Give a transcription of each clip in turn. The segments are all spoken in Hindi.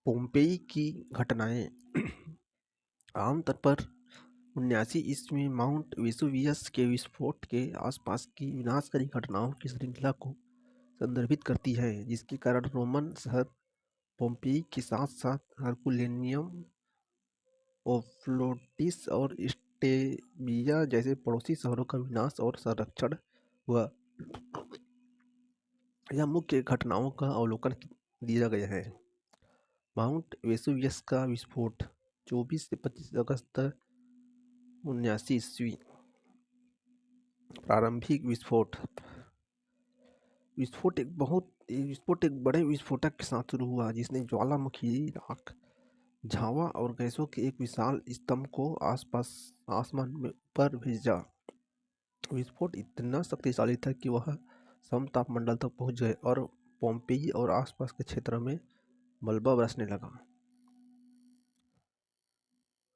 पोम्पेई की घटनाएं आमतौर पर 79 ईस्वी में माउंट वेसुवियस के विस्फोट के आसपास की विनाशकारी घटनाओं की श्रृंखला को संदर्भित करती है, जिसके कारण रोमन शहर पोम्पेई के साथ-साथ हरकुलेनियम, ओफ्लोटिस और स्टेबिया जैसे पड़ोसी शहरों का विनाश और संरक्षण हुआ। यह मुख्य घटनाओं का अवलोकन दिया गया है। माउंट वेसुवियस का विस्फोट 24 से 25 अगस्त 79 ईस्वी। प्रारंभिक विस्फोट एक बड़े विस्फोटक के साथ शुरू हुआ, जिसने ज्वालामुखी, राख, झावा और गैसों के एक विशाल स्तंभ को आसमान में ऊपर भेजा। विस्फोट इतना शक्तिशाली था कि वह समतापमंडल तक पहुंच गए और पोम्पेई और आसपास के क्षेत्र में मलबा बरसने लगा।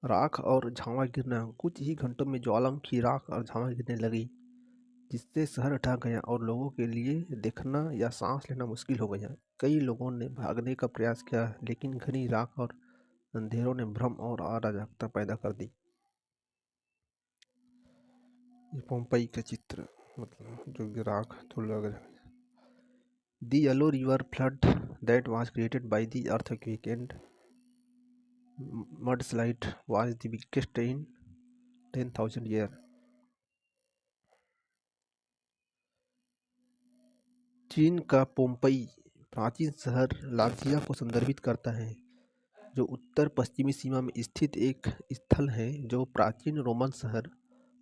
राख और झावा गिरना। कुछ ही घंटों में ज्वालामुखी, राख और झावा गिरने लगी, जिससे शहर ढह गया और लोगों के लिए देखना या सांस लेना मुश्किल हो गया। कई लोगों ने भागने का प्रयास किया, लेकिन घनी राख और अंधेरों ने भ्रम और अराजकता पैदा कर दी। ये पोम्पेई का चित्र, मतलब जो राख तो लग रहा है। The Yellow River flood that was created by the earthquake and mudslide was the biggest in 10,000 years. चीन का पोम्पेई प्राचीन शहर लाजिया को संदर्भित करता है, जो उत्तर पश्चिमी सीमा में स्थित एक स्थल है जो प्राचीन रोमन शहर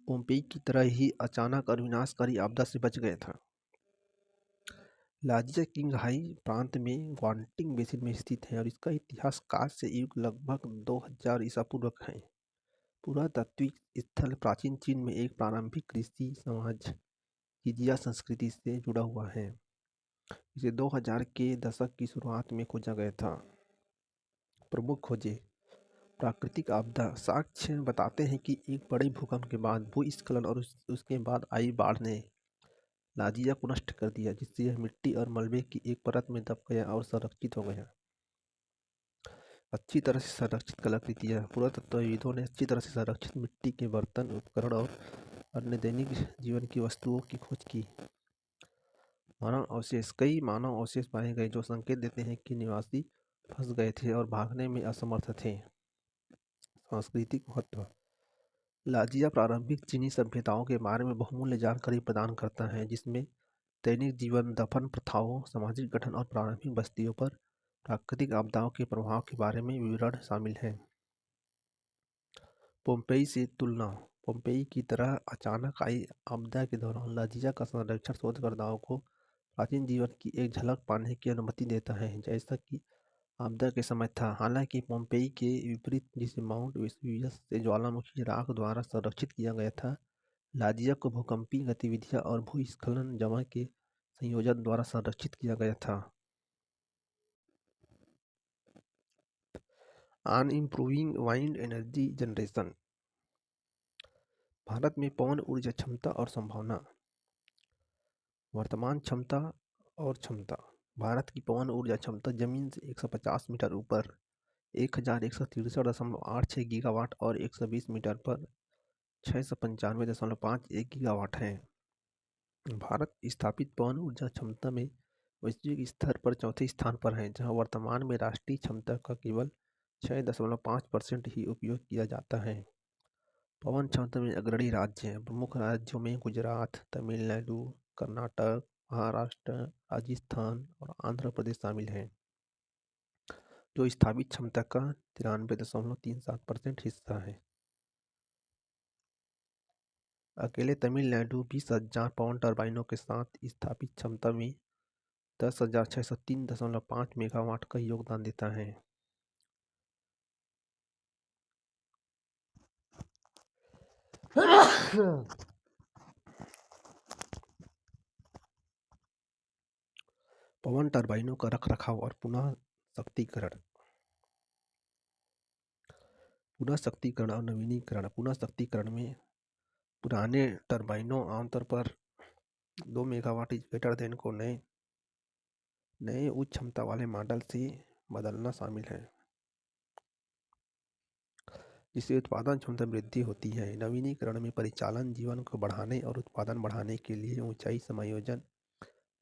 पोम्पेई की तरह ही अचानक और विनाशकारी आपदा से बच गया था। लाजिया किंगहाई प्रांत में ग्वांटिंग बेसिन में स्थित है और इसका इतिहास काल से युग लगभग 2000 ईसा पूर्व है। पुरातात्विक स्थल प्राचीन चीन में एक प्रारंभिक कृषि समाज हिजिया संस्कृति से जुड़ा हुआ है। इसे 2000 के दशक की शुरुआत में खोजा गया था। प्रमुख खोजें। प्राकृतिक आपदा। साक्ष्य बताते हैं कि एक बड़े भूकंप के बाद भूस्खलन और उसके बाद आई बाढ़ ने लाजिया को नष्ट कर दिया, जिससे यह मिट्टी और मलबे की एक परत में दब गया और संरक्षित हो गया। अच्छी तरह से संरक्षित कलाकृतियाँ। पुरातत्वविदों ने अच्छी तरह से संरक्षित मिट्टी के बर्तन, उपकरण और अन्य दैनिक जीवन की वस्तुओं की खोज की। मानव अवशेष। कई मानव अवशेष पाए गए जो संकेत देते हैं कि निवासी फंस गए थे और भागने में असमर्थ थे। सांस्कृतिक महत्व। लाजिया प्रारंभिक चीनी सभ्यताओं के बारे में बहुमूल्य जानकारी प्रदान करता है, जिसमें दैनिक जीवन, दफन प्रथाओं, सामाजिक गठन और प्रारंभिक बस्तियों पर प्राकृतिक आपदाओं के प्रभाव के बारे में विवरण शामिल है। पोम्पेई से तुलना। पोम्पेई की तरह अचानक आई आपदा के दौरान लाजिया का संरक्षण शोधकर्ताओं को प्राचीन जीवन की एक झलक पाने की अनुमति देता है, जैसा कि आपदा के समय था। हालांकि पोम्पेई के विपरीत, जिसे माउंट वेसुवियस से ज्वालामुखी राख द्वारा संरक्षित किया गया था, लाजिया को भूकंपीय गतिविधियां और भूस्खलन जमा के संयोजन द्वारा संरक्षित किया गया था। On improving wind energy generation. Bharat में पवन ऊर्जा क्षमता और संभावना। वर्तमान क्षमता और क्षमता। भारत की पवन ऊर्जा क्षमता जमीन से 150 मीटर ऊपर 1163.86 गीगावाट और 120 मीटर पर 695.51 गीगावाट है। भारत स्थापित पवन ऊर्जा क्षमता में वैश्विक स्तर पर चौथे स्थान पर है, जहां वर्तमान में राष्ट्रीय क्षमता का केवल 6.5% ही उपयोग किया जाता है। पवन क्षमता में अग्रणी राज्य हैं। प्रमुख राज्यों में गुजरात, तमिलनाडु, कर्नाटक, महाराष्ट्र, राजस्थान और आंध्र प्रदेश शामिल हैं, जो स्थापित क्षमता का 93.37% हिस्सा है। अकेले तमिलनाडु 20,000 पवन टर्बाइनों के साथ स्थापित क्षमता में 10,603.5 मेगावाट का योगदान देता है। पवन टर्बाइनों का रखरखाव और पुनः शक्तिकरण और नवीनीकरण। पुनः शक्तिकरण में पुराने टर्बाइनों, आमतौर पर 2 मेगावाट इज ग्रेटर देन को नए उच्च क्षमता वाले मॉडल से बदलना शामिल है। जिससे उत्पादन क्षमता वृद्धि होती है। नवीनीकरण में परिचालन जीवन को बढ़ाने और उत्पादन बढ़ाने के लिए ऊंचाई समायोजन,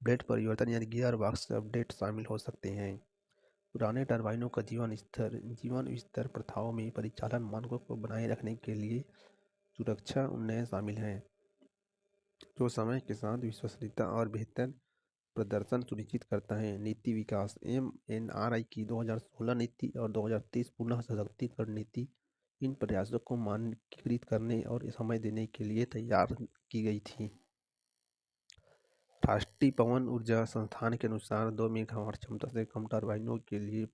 ब्लेड परिवर्तन या गियर बॉक्स अपडेट शामिल हो सकते हैं। पुराने टरबाइनों का जीवन स्तर प्रथाओं में परिचालन मानकों को बनाए रखने के लिए सुरक्षा उन्नयन शामिल हैं, जो समय के साथ विश्वसनीयता और बेहतर प्रदर्शन सुनिश्चित करता है। नीति विकास, MNRI की 2016 नीति और 2030 पुनः सशक्तिकरण नीति इन प्रयासों को मानकीकृत करने और समय देने के लिए तैयार की गई थी। राष्ट्रीय पवन ऊर्जा संस्थान के अनुसार 2 मेगावाट क्षमता से कम टरबाइनों के लिए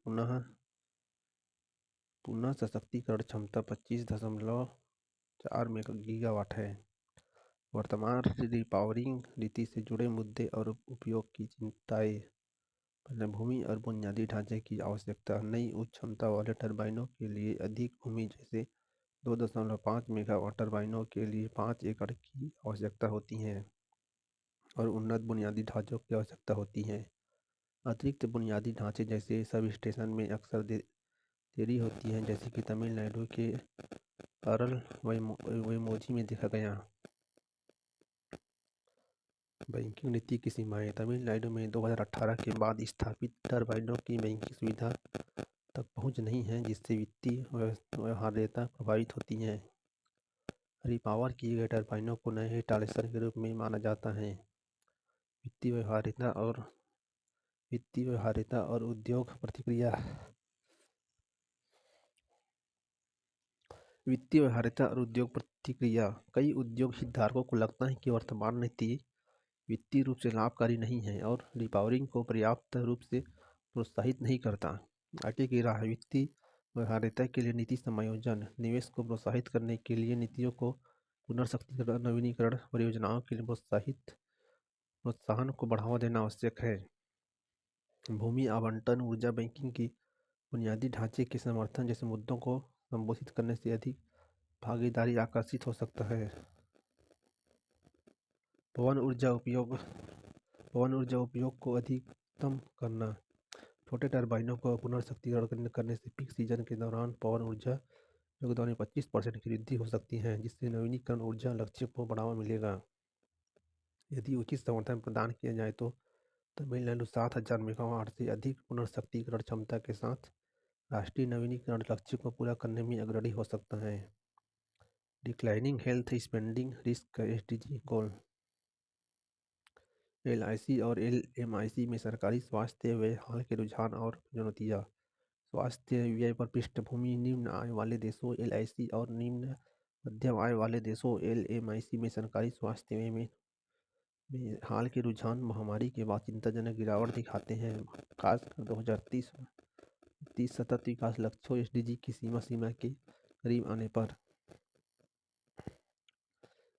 पुनः सशक्तिकरण क्षमता 25.4 गीगावाट है। वर्तमान रिपावरिंग नीति से जुड़े मुद्दे और उपयोग की चिंताएं। पहले, भूमि और बुनियादी ढांचे की आवश्यकता। नई उच्च क्षमता वाले टरबाइनों के लिए अधिक भूमि, जैसे 2.5 मेगावाट टरबाइनों के लिए 5 एकड़ की आवश्यकता होती है और उन्नत बुनियादी ढांचों की आवश्यकता होती है। अतिरिक्त बुनियादी ढांचे जैसे सब स्टेशन में अक्सर देरी होती है, जैसे कि तमिलनाडु के अरल वेमोजी में देखा गया। बैंकिंग नीति की सीमाएं। तमिलनाडु में 2018 के बाद स्थापित टरबाइनों की बैंकिंग सुविधा तक पहुंच नहीं है, जिससे वित्तीय व्यवहार्यता प्रभावित होती है। रिपावर किए गए टरबाइनों को नए इंस्टॉलेशन के रूप में माना जाता है। वित्तीय व्यवहार्यता और उद्योग प्रतिक्रिया। वित्तीय व्यवहार्यता और उद्योग प्रतिक्रिया। कई उद्योग हितधारकों को लगता है कि वर्तमान नीति वित्तीय रूप से लाभकारी नहीं है और रिपावरिंग को पर्याप्त रूप से प्रोत्साहित नहीं करता। आगे की राह। वित्तीय व्यवहार्यता के लिए नीति समायोजन। निवेश को प्रोत्साहित करने के लिए नीतियों को पुनर्शक्तिकरण, नवीनीकरण परियोजनाओं के लिए प्रोत्साहन को बढ़ावा देना आवश्यक है। भूमि आवंटन, ऊर्जा बैंकिंग की बुनियादी ढांचे के समर्थन जैसे मुद्दों को संबोधित करने से अधिक भागीदारी आकर्षित हो सकता है। पवन ऊर्जा उपयोग को अधिकतम करना। छोटे टरबाइनों को पुनर्शक्तिकरण करने से पीक सीजन के दौरान पवन ऊर्जा योगदान में 25% की वृद्धि हो सकती है, जिससे नवीनीकरण ऊर्जा लक्ष्य को बढ़ावा मिलेगा। यदि उचित समर्थन प्रदान किया जाए तो तमिलनाडु 7,000 मेगावाट से अधिक पुनर्शक्तिकरण क्षमता के साथ राष्ट्रीय नवीनीकरण लक्ष्य को पूरा करने में अग्रणी हो सकता है। Declining health spending risk SDG गोल। LIC और LMIC में सरकारी स्वास्थ्य व्यय, हाल के रुझान और चुनौतियाँ। स्वास्थ्य व्यय पर पृष्ठभूमि। निम्न आय वाले देशों LIC और निम्न मध्यम आय वाले देशों LMIC में सरकारी स्वास्थ्य व्यय में हाल के रुझान महामारी के बाद चिंताजनक गिरावट दिखाते हैं, खासकर 2030 सतत विकास लक्ष्यों SDG की सीमा के करीब आने पर।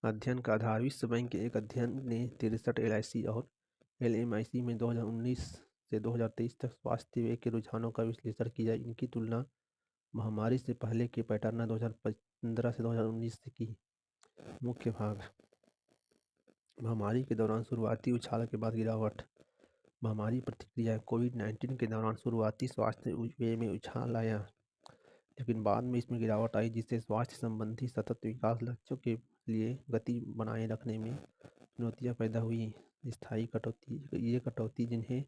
अध्ययन का आधार। विश्व बैंक के एक अध्ययन ने 63 LIC और LMIC में 2019 से 2023 तक स्वास्थ्य व्यय के रुझानों का विश्लेषण किया। इनकी तुलना महामारी से पहले के पैटर्न 2015 से 2019 से की। मुख्य भाग। महामारी के दौरान शुरुआती उछाल के बाद गिरावट। महामारी प्रतिक्रिया। कोविड-19 के दौरान शुरुआती स्वास्थ्य व्यय में उछाल आया, लेकिन बाद में इसमें गिरावट आई, जिससे स्वास्थ्य संबंधी सतत विकास लक्ष्यों के लिए गति बनाए रखने में चुनौतियां पैदा हुई। स्थायी कटौती। ये कटौती, जिन्हें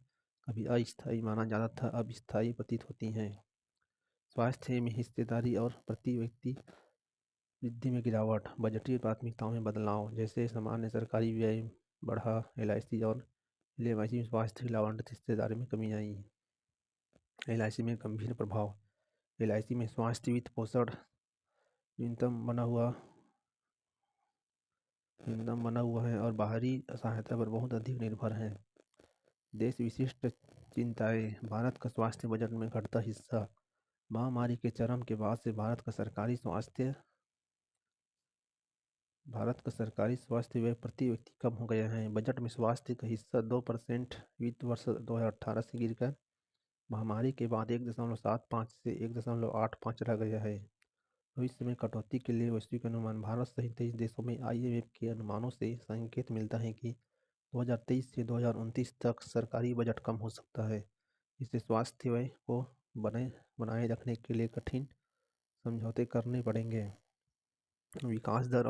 कभी अस्थायी माना जाता था, अब स्थायी प्रतीत होती हैं। स्वास्थ्य में हिस्सेदारी और प्रति व्यक्ति वृद्धि में गिरावट। बजटीय प्राथमिकताओं में बदलाव, जैसे सामान्य सरकारी व्यय बढ़ा, LIC और LMIC में स्वास्थ्य की आवंटित हिस्सेदारी में कमी आई। LIC में गंभीर प्रभाव। LIC में स्वास्थ्य वित्त पोषण न्यूनतम बना हुआ है और बाहरी सहायता पर बहुत अधिक निर्भर है। देश विशिष्ट चिंताएं। भारत का स्वास्थ्य बजट में घटता हिस्सा। महामारी के चरम के बाद से भारत का सरकारी स्वास्थ्य व्यय प्रति व्यक्ति कम हो गया है। बजट में स्वास्थ्य का हिस्सा 2% वित्त वर्ष 2018 से गिरकर महामारी के बाद 1.75 से 1.85 रह गया है। भविष्य में कटौती के लिए वैश्विक अनुमान। भारत सहित 23 देशों में IMF के अनुमानों से संकेत मिलता है कि 2023 से 2029 तक सरकारी बजट कम हो सकता है, जिससे स्वास्थ्य व्यय को बनाए रखने के लिए कठिन समझौते करने पड़ेंगे। विकास दर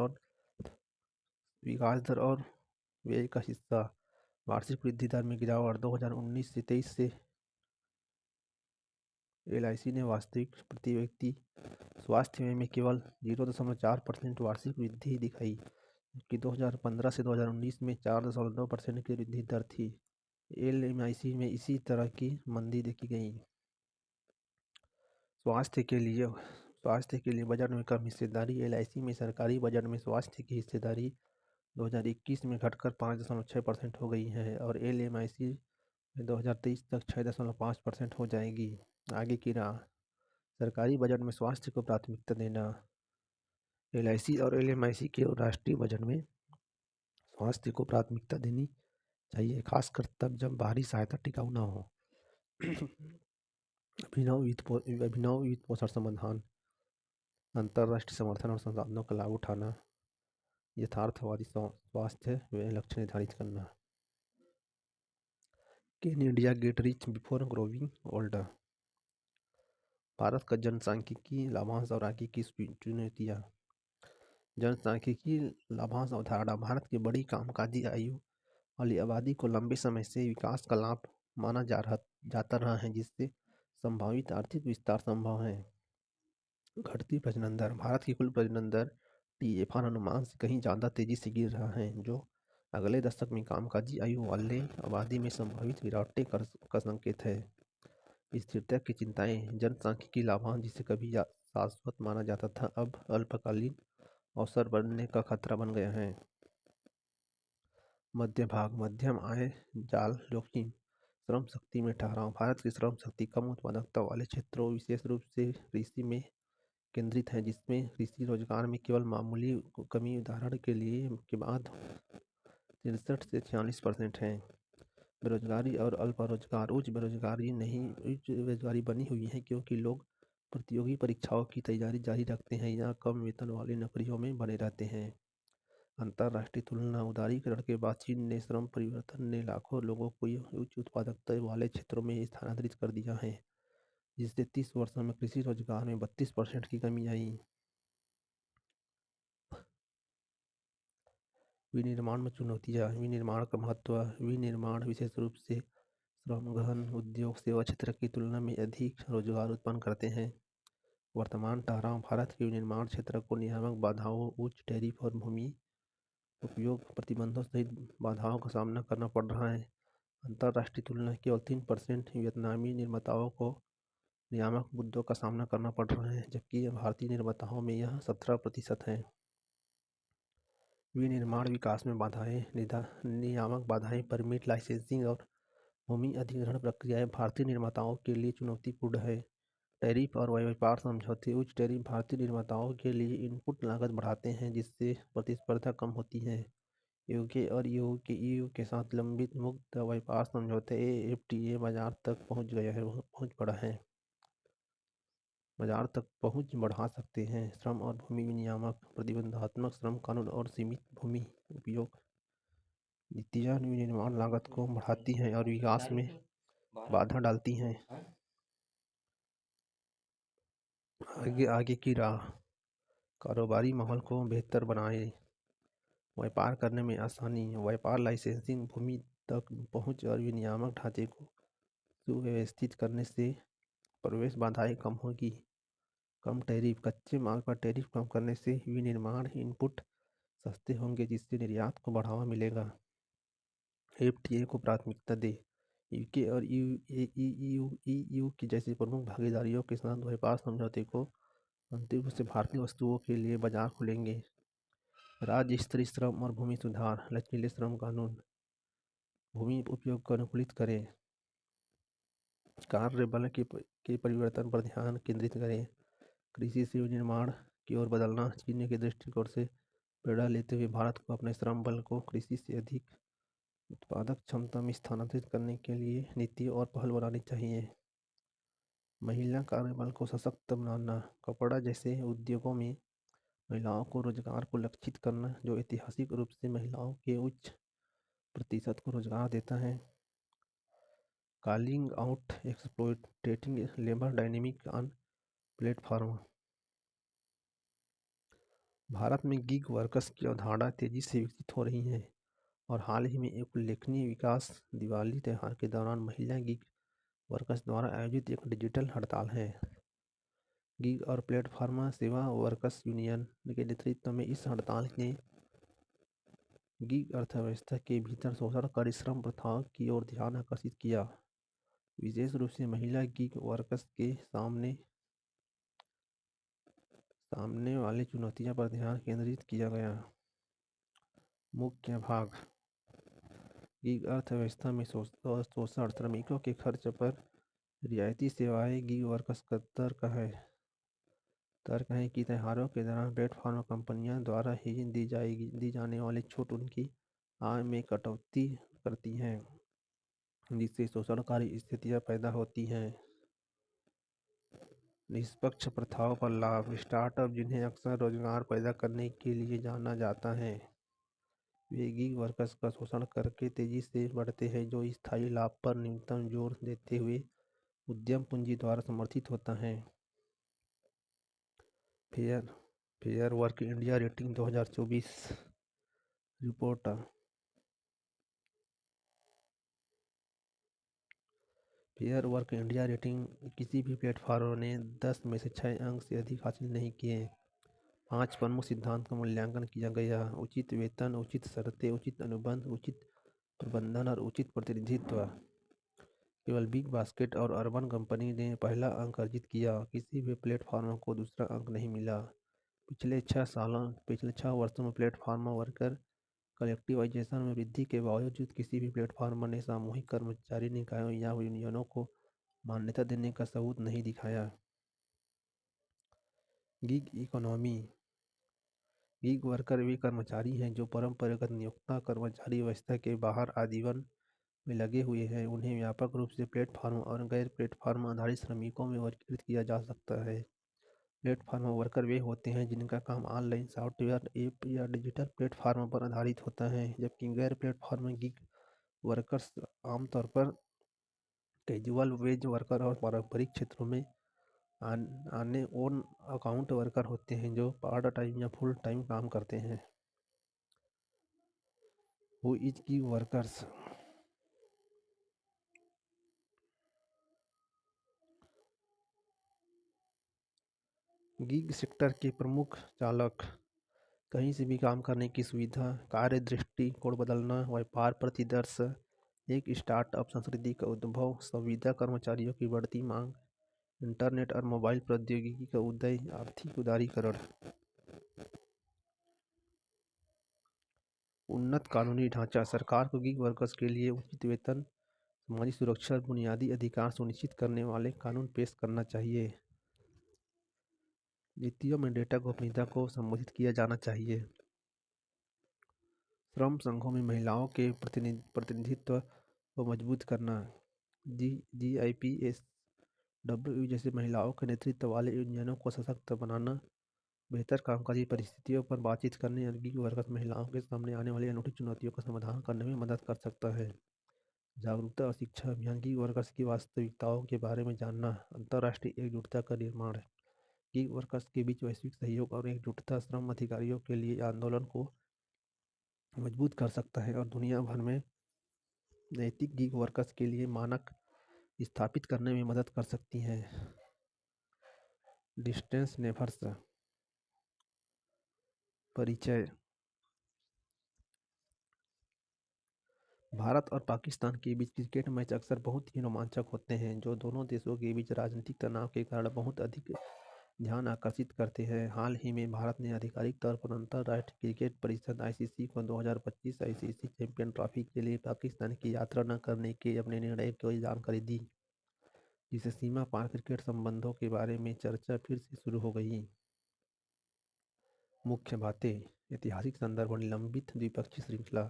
और व्यय का हिस्सा। वार्षिक वृद्धि दर में गिरावट। 2019 से 23 से LIC ने वास्तविक प्रति व्यक्ति स्वास्थ्य व्यय में केवल 0.4% वार्षिक वृद्धि दिखाई, जबकि 2015 से 2019 में 4.2% की वृद्धि दर थी। LMIC में इसी तरह की मंदी देखी गई। स्वास्थ्य के लिए बजट में कम हिस्सेदारी। LIC में सरकारी बजट में स्वास्थ्य की हिस्सेदारी 2021 में घटकर 5.6% हो गई है और LMIC में 2023 तक 6.5% हो जाएगी। आगे की राह। सरकारी बजट में स्वास्थ्य को प्राथमिकता देना। LIC और LMIC के राष्ट्रीय बजट में स्वास्थ्य को प्राथमिकता देनी चाहिए, खासकर तब जब बाहरी सहायता टिकाऊ न हो। अभिनव वित्त पोषण समाधान। अंतर्राष्ट्रीय समर्थन और संसाधनों का लाभ उठाना। यथार्थवादी स्वास्थ्य व्यय लक्ष्य निर्धारित करना। Can India get rich before growing older. Bharat का जनसांख्यिकी लाभांश और आगे की चुनौतियाँ। जनसांख्यिकी लाभांश अवधारणा भारत की बड़ी कामकाजी आयु वाली आबादी को लंबे समय से विकास का लाभ माना जाता रहा है, जिससे संभावित आर्थिक विस्तार संभव है। घटती प्रजनन दर। भारत की कुल प्रजनन दर TFR अनुमान से कहीं ज़्यादा तेजी से गिर रहा है, जो अगले दशक में कामकाजी आयु वाले आबादी में संभावित गिरावट का संकेत है। स्थिरता की चिंताएं। जनसांख्यिकी लाभांश, जिसे कभी शाश्वत माना जाता था, अब अल्पकालीन अवसर बनने का खतरा बन गया है। मध्यम आय जाल जोखिम। श्रम शक्ति में ठहराव। भारत की श्रम शक्ति कम उत्पादकता वाले क्षेत्रों, विशेष रूप से कृषि में केंद्रित है, जिसमें कृषि रोजगार में केवल मामूली कमी उदाहरण के लिए के बाद 63 से 46% है। बेरोजगारी और अल्प रोजगार। उच्च बेरोजगारी बनी हुई है क्योंकि लोग प्रतियोगी परीक्षाओं की तैयारी जारी रखते हैं या कम वेतन वाली नौकरियों में बने रहते हैं। अंतर्राष्ट्रीय तुलना। उदारीकरण के बाद चीन ने श्रम परिवर्तन ने लाखों लोगों को उच्च उत्पादकता वाले क्षेत्रों में स्थानांतरित कर दिया है, जिससे 30 वर्षों में कृषि रोजगार में 32% की कमी आई। विनिर्माण में चुनौतियाँ। विनिर्माण का महत्व। विनिर्माण विशेष रूप से श्रम गहन उद्योग सेवा क्षेत्र की तुलना में अधिक रोजगार उत्पन्न करते हैं। वर्तमान ठहराव। भारत के विनिर्माण क्षेत्र को नियामक बाधाओं, उच्च टैरिफ और भूमि उपयोग प्रतिबंधों सहित बाधाओं का सामना करना पड़ रहा है। अंतर्राष्ट्रीय तुलना। केवल 3% वियतनामी निर्माताओं को नियामक मुद्दों का सामना करना पड़ रहा है, जबकि भारतीय निर्माताओं में यह 17% है। विनिर्माण विकास में बाधाएं। नियामक बाधाएं, परमिट, लाइसेंसिंग और भूमि अधिग्रहण प्रक्रियाएं भारतीय निर्माताओं के लिए चुनौतीपूर्ण है। टैरिफ और व्यापार समझौते। उच्च टैरिफ भारतीय निर्माताओं के लिए इनपुट लागत बढ़ाते हैं, जिससे प्रतिस्पर्धा कम होती है। यूके और EU के साथ लंबित मुक्त व्यापार समझौते FTA बाजार तक पहुंच बढ़ा सकते हैं। श्रम और भूमि विनियामक। प्रतिबंधात्मक श्रम कानून और सीमित भूमि उपयोग नीतियाँ विनिर्माण लागत को बढ़ाती हैं और विकास में बाधा डालती हैं। आगे की राह। कारोबारी माहौल को बेहतर बनाए। व्यापार करने में आसानी। व्यापार लाइसेंसिंग, भूमि तक पहुंच और विनियामक ढांचे को सुव्यवस्थित करने से प्रवेश बाधाएं कम होगी। कम टैरिफ। कच्चे माल पर टैरिफ कम करने से विनिर्माण इनपुट सस्ते होंगे, जिससे निर्यात को बढ़ावा मिलेगा। FTA को प्राथमिकता दे। यूके और EU की जैसी प्रमुख भागीदारियों के साथ व्यापार समझौते को अंतिम रूप से भारतीय वस्तुओं के लिए बाजार खुलेंगे। राज्य स्तरीय श्रम और भूमि सुधार। लचीले श्रम कानून। भूमि उपयोग को अनुकूलित करें। कार्य बल के परिवर्तन पर ध्यान केंद्रित करें। कृषि से विनिर्माण की ओर बदलना। चीन के दृष्टिकोण से प्रेरणा लेते हुए भारत को अपने श्रम बल को कृषि से अधिक उत्पादक क्षमता में स्थानांतरित करने के लिए नीति और पहल बनानी चाहिए। महिला कार्यबल को सशक्त बनाना। कपड़ा जैसे उद्योगों में महिलाओं को रोजगार को लक्षित करना, जो ऐतिहासिक रूप से महिलाओं के उच्च प्रतिशत को रोजगार देता है। Calling out exploitating labour dynamic on platform. Bharat में गिग वर्कर्स की अवधारणा तेजी से विकसित हो रही है और हाल ही में एक उल्लेखनीय विकास दिवाली त्योहार के दौरान महिला गिग वर्कर्स द्वारा आयोजित एक डिजिटल हड़ताल है। गिग और प्लेटफार्म सेवा वर्कर्स यूनियन के नेतृत्व में इस हड़ताल ने गिग अर्थव्यवस्था के भीतर शोषण कर श्रम प्रथाओं की ओर ध्यान आकर्षित किया। विशेष रूप से महिला गिग वर्कर्स के सामने वाली चुनौतियों पर ध्यान केंद्रित किया गया। मुख्य भाग गिग अर्थव्यवस्था में शोषण श्रमिकों के खर्च पर रियायती सेवाएं गिग वर्कर्स का तर्क है कि त्योहारों के दौरान प्लेटफॉर्म कंपनियों द्वारा ही दी जाने वाली छूट उनकी आय में कटौती करती हैं, जिससे शोषणकारी स्थितियां पैदा होती हैं। निष्पक्ष प्रथाओं का लाभ स्टार्टअप, जिन्हें अक्सर रोजगार पैदा करने के लिए जाना जाता है, वे गिग वर्कर्स का शोषण करके तेजी से बढ़ते हैं, जो स्थायी लाभ पर न्यूनतम जोर देते हुए उद्यम पूंजी द्वारा समर्थित होता है। Fair work India rating 2024 report. Fair work India rating किसी भी प्लेटफॉर्म ने 10 में से 6 अंक से अधिक हासिल नहीं किए। 5 प्रमुख सिद्धांत का मूल्यांकन किया गया: उचित वेतन, उचित शर्तें, उचित अनुबंध, उचित प्रबंधन और उचित प्रतिनिधित्व। केवल बिग बास्केट और अर्बन कंपनी ने पहला अंक अर्जित किया, किसी भी प्लेटफॉर्म को दूसरा अंक नहीं मिला। पिछले 6 वर्षों में प्लेटफॉर्म वर्कर कलेक्टिवाइजेशन में वृद्धि के बावजूद किसी भी प्लेटफॉर्म ने सामूहिक कर्मचारी निकायों या यूनियनों को मान्यता देने का सबूत नहीं दिखाया। Gig economy. गिग वर्कर वे कर्मचारी हैं जो परंपरागत नियोक्ता कर्मचारी व्यवस्था के बाहर आजीवन में लगे हुए हैं। उन्हें व्यापक रूप से प्लेटफॉर्म और गैर प्लेटफॉर्म आधारित श्रमिकों में वर्गीकृत किया जा सकता है। प्लेटफॉर्म वर्कर वे होते हैं जिनका काम ऑनलाइन सॉफ्टवेयर, ऐप या डिजिटल प्लेटफॉर्म पर आधारित होता है, जबकि गैर प्लेटफॉर्म गिग वर्कर्स आमतौर पर कैजुअल वेज वर्कर और पारंपरिक क्षेत्रों में आने ओन अकाउंट वर्कर होते हैं, जो पार्ट टाइम या फुल टाइम काम करते हैं। Who is gig workers? Gig sector के प्रमुख चालक: कहीं से भी काम करने की सुविधा, कार्य दृष्टिकोण बदलना, व्यापार प्रतिदर्श, एक स्टार्टअप संस्कृति का उद्भव, संविदा कर्मचारियों की बढ़ती मांग, इंटरनेट और मोबाइल प्रौद्योगिकी का उदय, आर्थिक उदारीकरण। उन्नत कानूनी ढांचा: सरकार को गिग वर्कर्स के लिए उचित वेतन, सामाजिक सुरक्षा और बुनियादी अधिकार सुनिश्चित करने वाले कानून पेश करना चाहिए। नीतियों में डेटा गोपनीयता को संबोधित किया जाना चाहिए। श्रम संघों में महिलाओं के प्रतिनिधित्व को मजबूत करना। GIPSW जैसे महिलाओं के नेतृत्व वाले यूनियनों को सशक्त बनाना, बेहतर कामकाजी परिस्थितियों पर बातचीत करने और गिग वर्कर्स महिलाओं के सामने आने वाली अनूठी चुनौतियों का समाधान करने में मदद कर सकता है। जागरूकता और शिक्षा अभियान: गिग वर्कर्स की वास्तविकताओं के बारे में जानना, अंतर्राष्ट्रीय एकजुटता का निर्माण। गिग वर्कर्स के बीच वैश्विक सहयोग और एकजुटता श्रम अधिकारियों के लिए आंदोलन को मजबूत कर सकता है और दुनिया भर में नैतिक गिग वर्कर्स के लिए मानक स्थापित करने में मदद कर सकती है। डिस्टेंस नेबर्स परिचय। भारत और पाकिस्तान के बीच क्रिकेट मैच अक्सर बहुत ही रोमांचक होते हैं, जो दोनों देशों के बीच राजनीतिक तनाव के कारण बहुत अधिक ध्यान आकर्षित करते हैं। हाल ही में भारत ने आधिकारिक तौर पर अंतर्राष्ट्रीय क्रिकेट परिषद (ICC) को 2025 ICC चैंपियन ट्रॉफी के लिए पाकिस्तान की यात्रा न करने के अपने निर्णय की जानकारी दी, जिससे सीमा पार क्रिकेट संबंधों के बारे में चर्चा फिर से शुरू हो गई। मुख्य बातें: ऐतिहासिक संदर्भ और निलंबित द्विपक्षीय श्रृंखला।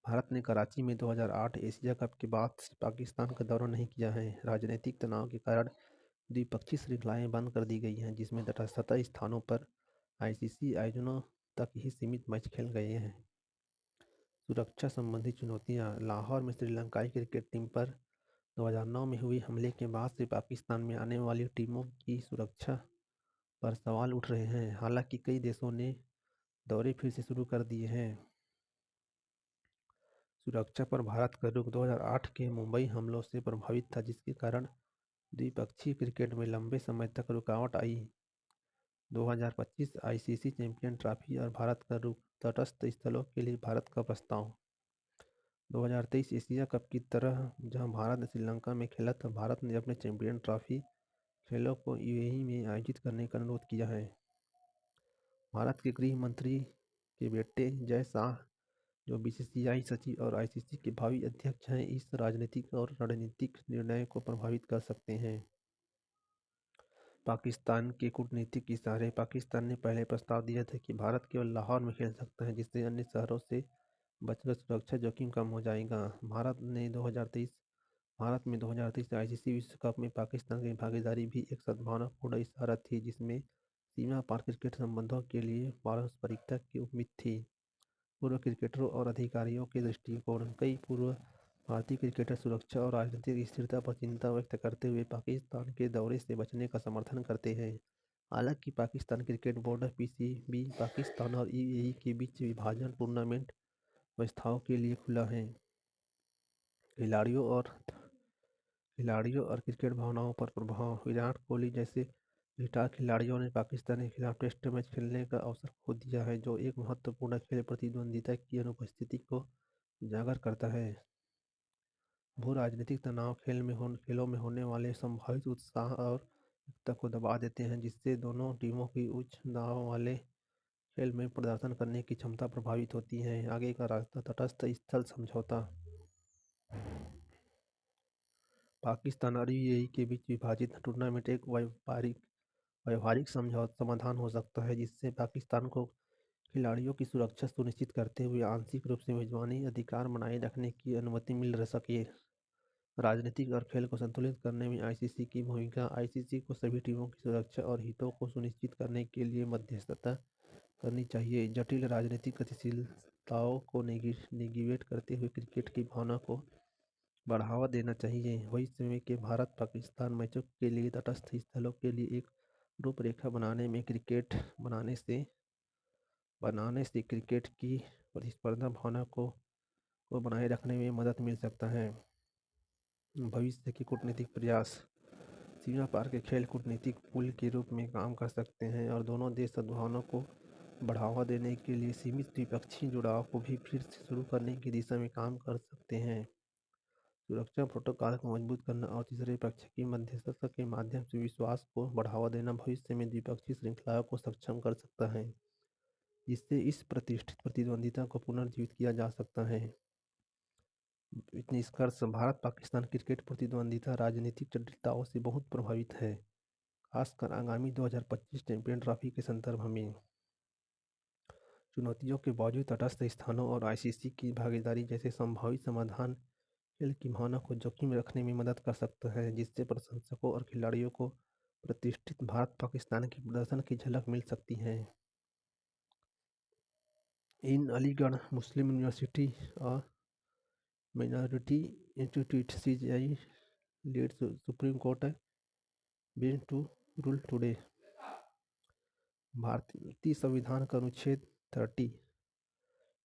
भारत ने कराची में 2008 एशिया कप के बाद से पाकिस्तान का दौरा नहीं किया है। राजनीतिक तनाव के कारण द्विपक्षीय श्रृंखलाएं बंद कर दी गई हैं, जिसमें 17 स्थानों पर ICC आयोजनों तक ही सीमित मैच खेल गए हैं। सुरक्षा संबंधी चुनौतियां: लाहौर में श्रीलंकाई क्रिकेट टीम पर 2009 में हुए हमले के बाद से पाकिस्तान में आने वाली टीमों की सुरक्षा पर सवाल उठ रहे हैं। हालांकि कई देशों ने दौरे फिर से शुरू कर दिए हैं। सुरक्षा पर भारत का रुख 2008 के मुंबई हमलों से प्रभावित था, जिसके कारण द्विपक्षीय क्रिकेट में लंबे समय तक रुकावट आई। 2025 आईसीसी चैंपियन ट्रॉफी और भारत का रुख, तटस्थ स्थलों के लिए भारत का प्रस्ताव। 2023 एशिया कप की तरह जहां भारत ने श्रीलंका में खेला था, भारत ने अपने चैंपियन ट्रॉफी खेलों को यूएई में आयोजित करने का अनुरोध किया है। भारत के गृह मंत्री के बेटे जय शाह, जो बीसीसीआई सचिव और आईसीसी के भावी अध्यक्ष हैं, इस राजनीतिक और रणनीतिक निर्णय को प्रभावित कर सकते हैं। पाकिस्तान के कूटनीतिक इशारे। पाकिस्तान ने पहले प्रस्ताव दिया था कि भारत केवल लाहौर में खेल सकता है, जिससे अन्य शहरों से बचकर सुरक्षा जोखिम कम हो जाएगा। भारत में 2023 आईसीसी विश्व कप में पाकिस्तान की भागीदारी भी एक सद्भावनापूर्ण इशारा थी, जिसमें सीमा पार क्रिकेट संबंधों के लिए पारस्परिकता की उम्मीद थी। पूर्व क्रिकेटरों और अधिकारियों के दृष्टिकोण। कई पूर्व भारतीय क्रिकेटर सुरक्षा और राजनीतिक स्थिरता पर चिंता व्यक्त करते हुए पाकिस्तान के दौरे से बचने का समर्थन करते हैं। हालांकि Pakistan cricket board PCB Pakistan और यूएई के बीच विभाजन टूर्नामेंट व्यवस्थाओं के लिए खुला है। खिलाड़ियों और क्रिकेट भावनाओं पर प्रभाव। विराट कोहली जैसे रिटायर खिलाड़ियों ने पाकिस्तान के खिलाफ टेस्ट मैच खेलने का अवसर खो दिया है, जो एक महत्वपूर्ण खेल प्रतिद्वंदिता की अनुपस्थिति को उजागर करता है। भू राजनीतिक तनाव। खेलों में होने वाले संभावित उत्साह और एकता को दबा देते हैं, जिससे दोनों टीमों की उच्च दाव वाले खेल में प्रदर्शन करने की क्षमता प्रभावित होती है। आगे का रास्ता। तटस्थ स्थल समझौता। पाकिस्तान और यूएई के बीच विभाजित टूर्नामेंट एक व्यवहारिक समाधान हो सकता है, जिससे पाकिस्तान को खिलाड़ियों की सुरक्षा सुनिश्चित करते हुए आंशिक रूप से मेजबानी अधिकार बनाए रखने की अनुमति मिल सके। राजनीतिक और खेल को संतुलित करने में आईसीसी की भूमिका। आईसीसी को सभी टीमों की सुरक्षा और हितों को सुनिश्चित करने के लिए मध्यस्थता करनी चाहिए। जटिल राजनीतिक गतिशीलताओं को नेगेटिवेट करते हुए क्रिकेट की भावना को बढ़ावा देना चाहिए। भविष्य में के भारत पाकिस्तान मैचों के लिए तटस्थ स्थलों के लिए एक रूपरेखा बनाने से क्रिकेट की प्रतिस्पर्धा भावना को बनाए रखने में मदद मिल सकता है। भविष्य के कूटनीतिक प्रयास। सीमा पार के खेल कूटनीतिक पुल के रूप में काम कर सकते हैं और दोनों देश सद्भावना को बढ़ावा देने के लिए सीमित द्विपक्षीय जुड़ाव को भी फिर से शुरू करने की दिशा में काम कर सकते हैं। सुरक्षा प्रोटोकॉल को मजबूत करना और तीसरे पक्ष की मध्यस्थता के माध्यम से विश्वास को बढ़ावा देना भविष्य में द्विपक्षीय श्रृंखलाओं को सक्षम कर सकता है, जिससे इस प्रतिष्ठित प्रतिद्वंदिता को पुनर्जीवित किया जा सकता है। निष्कर्ष। भारत पाकिस्तान क्रिकेट प्रतिद्वंदिता राजनीतिक जटिलताओं से बहुत प्रभावित है, खासकर आगामी 2025 चैंपियन ट्रॉफी के संदर्भ में। चुनौतियों के बावजूद तटस्थ स्थानों और आईसीसी की भागीदारी जैसे संभावित समाधान खेल की भावना को जोखिम में रखने में मदद कर सकता है, जिससे प्रशंसकों और खिलाड़ियों को प्रतिष्ठित भारत पाकिस्तान के प्रदर्शन की झलक मिल सकती है। इन अलीगढ़ मुस्लिम यूनिवर्सिटी और minority institute (CGI) leads Supreme Court bench to rule today। भारतीय संविधान का अनुच्छेद 30।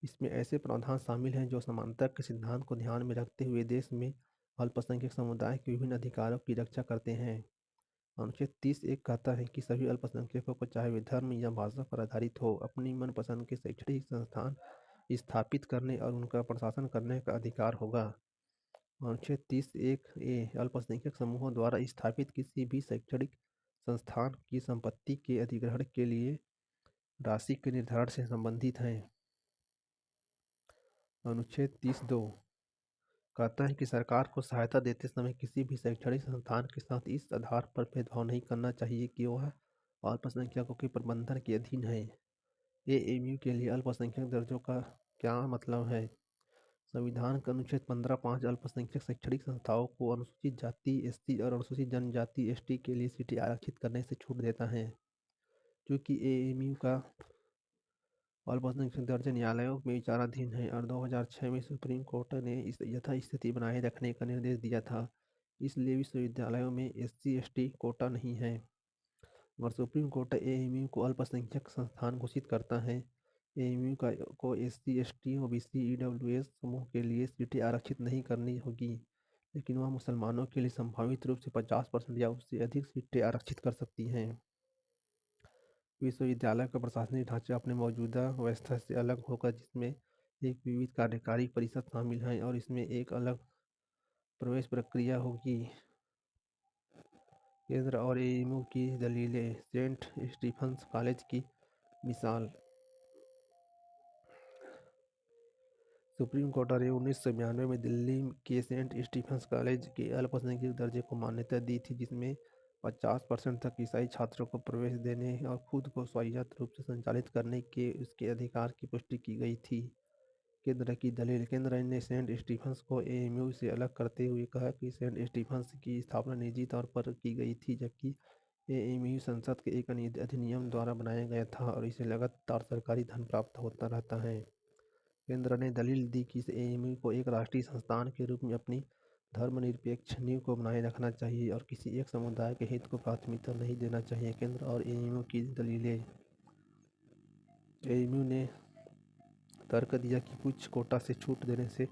इसमें ऐसे प्रावधान शामिल हैं जो समानता के सिद्धांत को ध्यान में रखते हुए देश में अल्पसंख्यक समुदाय के विभिन्न अधिकारों की रक्षा करते हैं। अनुच्छेद 30(1) कहता है कि सभी अल्पसंख्यकों को, चाहे वे धर्म या भाषा पर आधारित हो, अपनी मनपसंद के शैक्षणिक संस्थान स्थापित करने और उनका प्रशासन करने का अधिकार होगा। अनुच्छेद 30(1)(a) अल्पसंख्यक समूहों द्वारा स्थापित किसी भी शैक्षणिक संस्थान की संपत्ति के अधिग्रहण के लिए राशि के निर्धारण से संबंधित है। अनुच्छेद 30(2) कहता है कि सरकार को सहायता देते समय किसी भी शैक्षणिक संस्थान के साथ इस आधार पर भेदभाव नहीं करना चाहिए कि वह अल्पसंख्यकों के प्रबंधन के अधीन है। एएमयू के लिए अल्पसंख्यक दर्जों का क्या मतलब है? संविधान का अनुच्छेद 15(5) अल्पसंख्यक शैक्षणिक संस्थाओं को अनुसूचित जाति एससी और अनुसूचित जनजाति एसटी के लिए सीटें आरक्षित करने से छूट देता है। चूँकि एएमयू का अल्पसंख्यक दर्जे न्यायालयों में विचाराधीन है और 2006 में सुप्रीम कोर्ट ने इस यथास्थिति बनाए रखने का निर्देश दिया था, इसलिए विश्वविद्यालयों में SC/ST कोटा नहीं है। अगर सुप्रीम कोर्ट एएमयू को अल्पसंख्यक संस्थान घोषित करता है एएमयू को एससी, एसटी, ओबीसी, ईडब्ल्यूएस समूह के लिए सीटें आरक्षित नहीं करनी होगी, लेकिन वह मुसलमानों के लिए संभावित रूप से 50% या उससे अधिक सीटें आरक्षित कर सकती हैं। विश्वविद्यालय का प्रशासनिक ढांचा अपने मौजूदा व्यवस्था से अलग होगा, जिसमें एक विविध कार्यकारी परिषद शामिल है और इसमें एक अलग प्रवेश प्रक्रिया होगी। केंद्र और एएमयू की दलीलें। सेंट स्टीफंस कॉलेज की मिसाल। सुप्रीम कोर्ट ने 1992 में दिल्ली के सेंट स्टीफंस कॉलेज के अल्पसंख्यक दर्जे को मान्यता दी थी, जिसमें 50% तक ईसाई छात्रों को प्रवेश देने और खुद को स्वायत्त रूप से संचालित करने के उसके अधिकार की पुष्टि की गई थी। केंद्र की दलील। केंद्र ने सेंट स्टीफंस को एएमयू से अलग करते हुए कहा कि सेंट स्टीफंस की स्थापना निजी तौर पर की गई थी, जबकि एएमयू संसद के एक अधिनियम द्वारा बनाया गया था और इसे लगातार सरकारी धन प्राप्त होता रहता है। केंद्र ने दलील दी कि एएमयू को एक राष्ट्रीय संस्थान के रूप में अपनी धर्मनिरपेक्ष नींव को बनाए रखना चाहिए और किसी एक समुदाय के हित को प्राथमिकता नहीं देना चाहिए। केंद्र और एएमयू की दलीलें। एएमयू ने तर्क दिया कि कुछ कोटा से छूट देने से